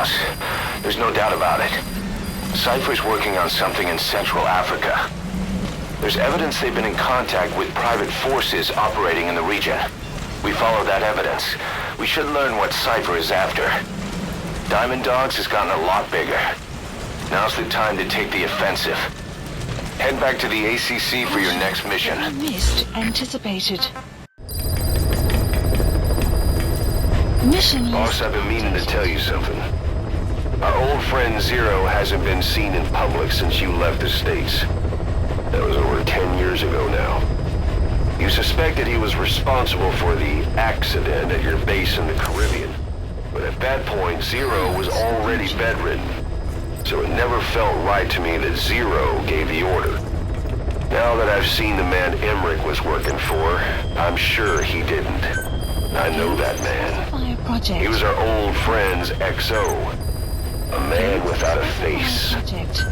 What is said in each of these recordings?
boss. There's no doubt about it. Cypher's working on something in Central Africa. There's evidence they've been in contact with private forces operating in the region. We follow that evidence. We should learn what Cypher is after. Diamond Dogs has gotten a lot bigger. Now's the time to take the offensive. Head back to the ACC for your next mission. Missed anticipated. Mission. Boss, I've been meaning to tell you something. Our old friend Zero hasn't been seen in public since you left the States. That was over 10 years ago now. You suspected he was responsible for the accident at your base in the Caribbean. But at that point, Zero was already bedridden. So it never felt right to me that Zero gave the order. Now that I've seen the man Emmerich was working for, I'm sure he didn't. I know that man. He was our old friend's XO. A man without a face.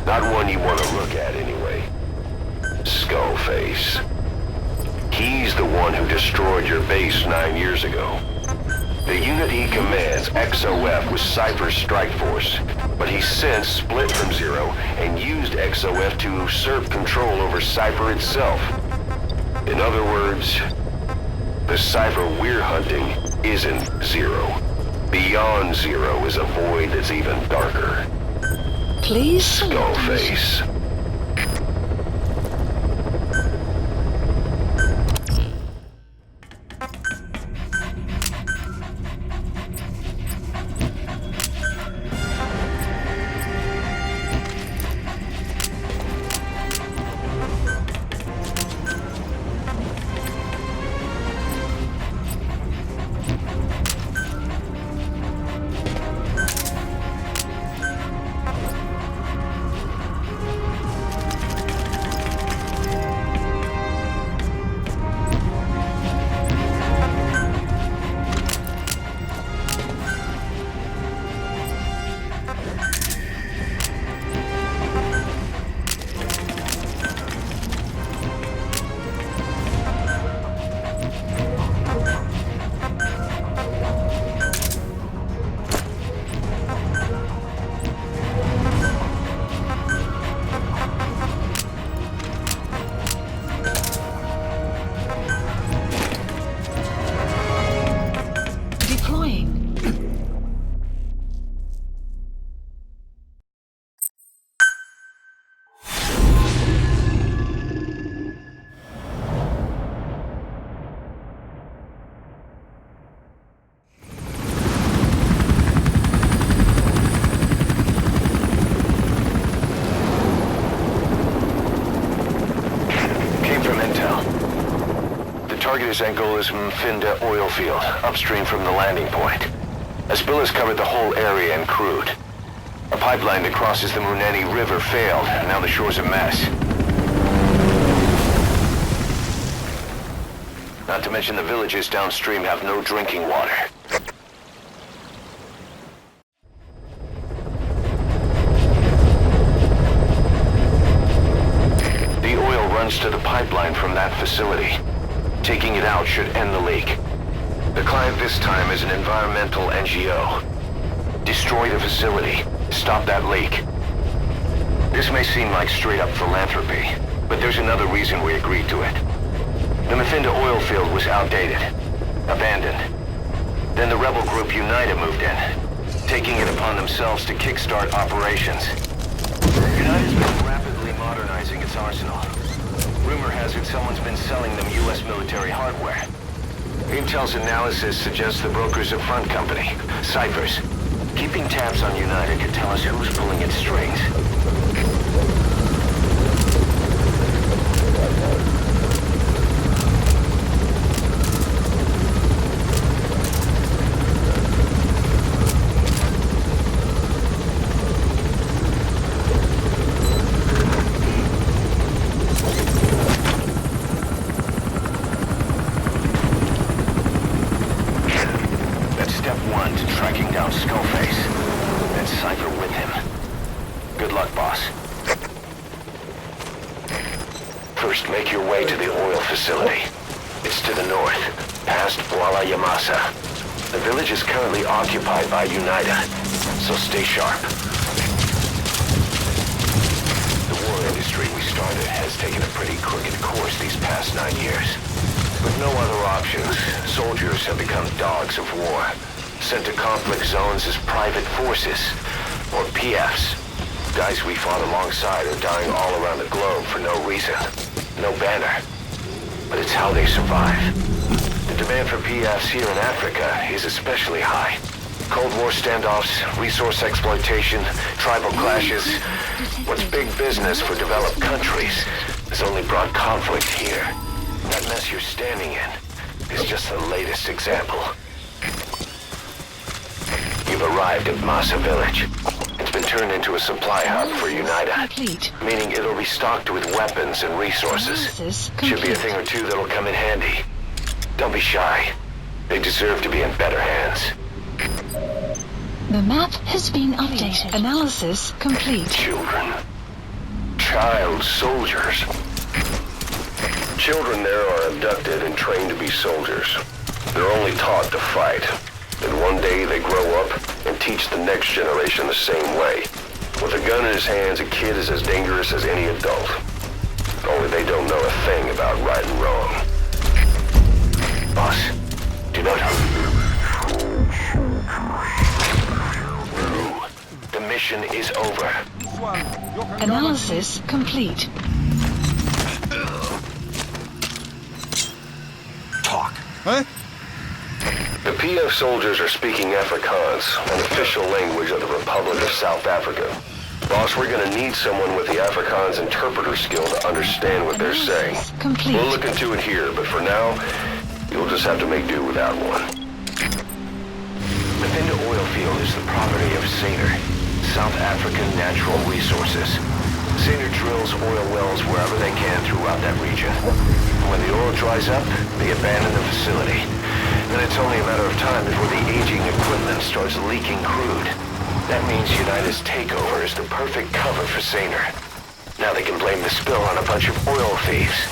Not one you want to look at anyway. Skullface. He's the one who destroyed your base 9 years ago. The unit he commands, XOF, was Cypher's strike force, but he's since split from Zero and used XOF to usurp control over Cypher itself. In other words, the Cypher we're hunting isn't Zero. Beyond Zero is a void that's even darker. Please. Skullface. Angola's Mfinda oil field, upstream from the landing point. A spill has covered the whole area and crude. A pipeline that crosses the Muneni River failed, and now the shore's a mess. Not to mention the villages downstream have no drinking water. The oil runs to the pipeline from that facility. Taking it out should end the leak. The client this time is an environmental NGO. Destroy the facility. Stop that leak. This may seem like straight-up philanthropy, but there's another reason we agreed to it. The Mfinda oil field was outdated, abandoned. Then the rebel group United moved in, taking it upon themselves to kickstart operations. United's been rapidly modernizing its arsenal. Rumor has it someone's been selling them U.S. military hardware. Intel's analysis suggests the broker's a front company, Cypher's. Keeping tabs on United could tell us who's pulling its strings. First, make your way to the oil facility. It's to the north, past Wala Yamasa. The village is currently occupied by Unida. so stay sharp. The war industry we started has taken a pretty crooked course these past 9 years. With no other options, soldiers have become dogs of war, sent to conflict zones as private forces, or PFs. Guys we fought alongside are dying all around the globe for no reason, no banner. But it's how they survive. The demand for PFs here in Africa is especially high. Cold War standoffs, resource exploitation, tribal clashes. What's big business for developed countries has only brought conflict here. That mess you're standing in is just the latest example. You've arrived at Masa Village. It's been turned into a supply hub for UNITA, meaning it'll be stocked with weapons and resources. Should be a thing or two that'll come in handy. Don't be shy. They deserve to be in better hands. The map has been updated. Analysis complete. Children. Child soldiers. Children there are abducted and trained to be soldiers. They're only taught to fight. And one day they grow up and teach the next generation the same way. With a gun in his hands, a kid is as dangerous as any adult. Only they don't know a thing about right and wrong. Boss, do not... The mission is over. Analysis complete. Talk. Huh? The PF soldiers are speaking Afrikaans, an official language of the Republic of South Africa. Boss, we're gonna need someone with the Afrikaans interpreter skill to understand what they're saying. Complete. We'll look into it here, but for now, you'll just have to make do without one. The Vinda oil field is the property of Saner, South African Natural Resources. Saner drills oil wells wherever they can throughout that region. When the oil dries up, they abandon the facility. Then it's only a matter of time before the aging equipment starts leaking crude. That means UNITA's takeover is the perfect cover for Saner. Now they can blame the spill on a bunch of oil thieves.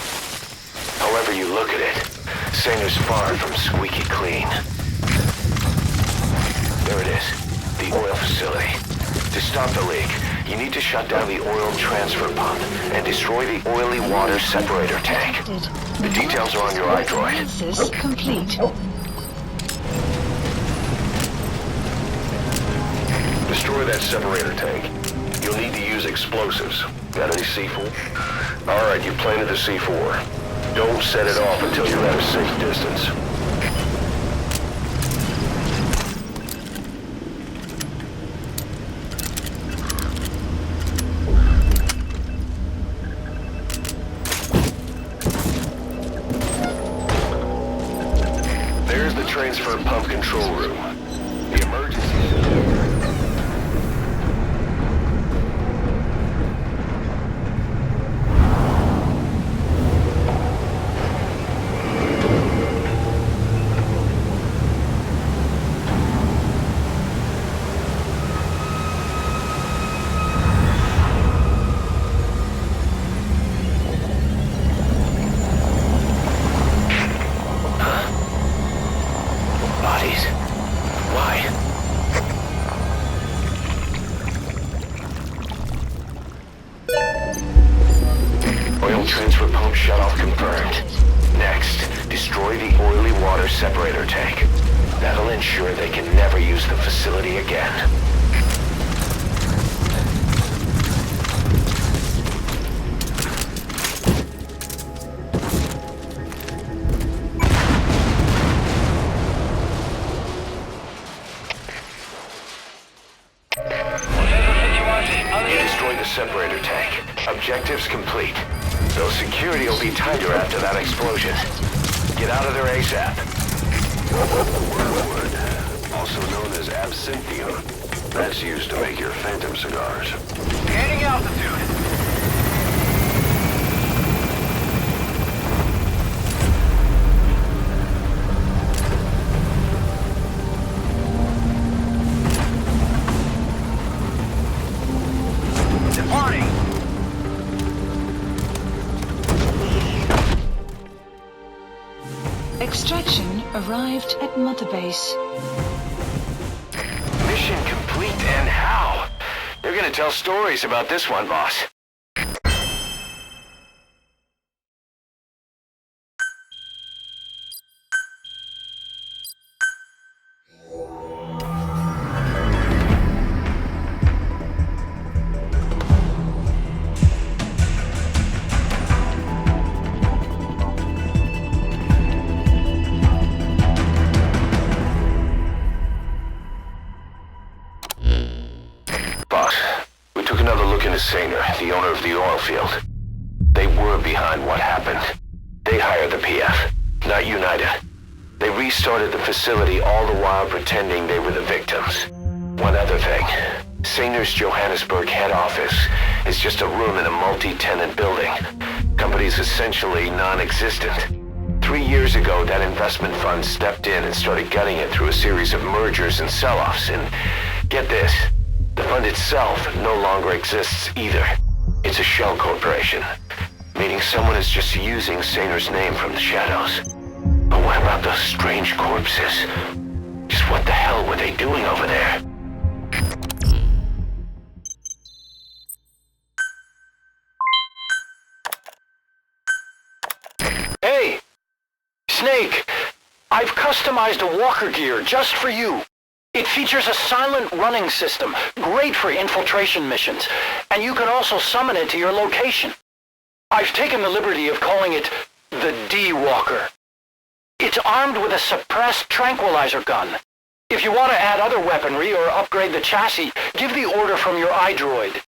However you look at it, Saner's far from squeaky clean. There it is, the oil facility. To stop the leak, you need to shut down the oil transfer pump and destroy the oily water separator tank. The details are on your iDroid. Analysis complete. Destroy that separator tank. You'll need to use explosives. Got any C4? Alright, you planted the C4. Don't set it off until you're at a safe distance. There's the transfer pump control room. The emergency... Bodies? Why? Oil transfer pump shutoff confirmed. Next, destroy the oily water separator tank. That'll ensure they can never use the facility again. Separator tank. Objectives complete. Though security will be tighter after that explosion. Get out of there ASAP. Wormwood, also known as absinthium. That's used to make your phantom cigars. Gaining altitude. Extraction arrived at Mother Base. Mission complete and cow! They're gonna tell stories about this one, boss. Boss, we took another look into Saner, the owner of the oil field. They were behind what happened. They hired the PF, not United. They restarted the facility all the while pretending they were the victims. One other thing. Saner's Johannesburg head office is just a room in a multi-tenant building. Company's essentially non-existent. 3 years ago, that investment fund stepped in and started gutting it through a series of mergers and sell-offs. And get this, the fund itself no longer exists either. It's a shell corporation, meaning someone is just using Saner's name from the shadows. But what about those strange corpses? Just what the hell were they doing over there? Hey! Snake! I've customized a walker gear just for you. It features a silent running system, great for infiltration missions, and you can also summon it to your location. I've taken the liberty of calling it the D-Walker. It's armed with a suppressed tranquilizer gun. If you want to add other weaponry or upgrade the chassis, give the order from your iDroid.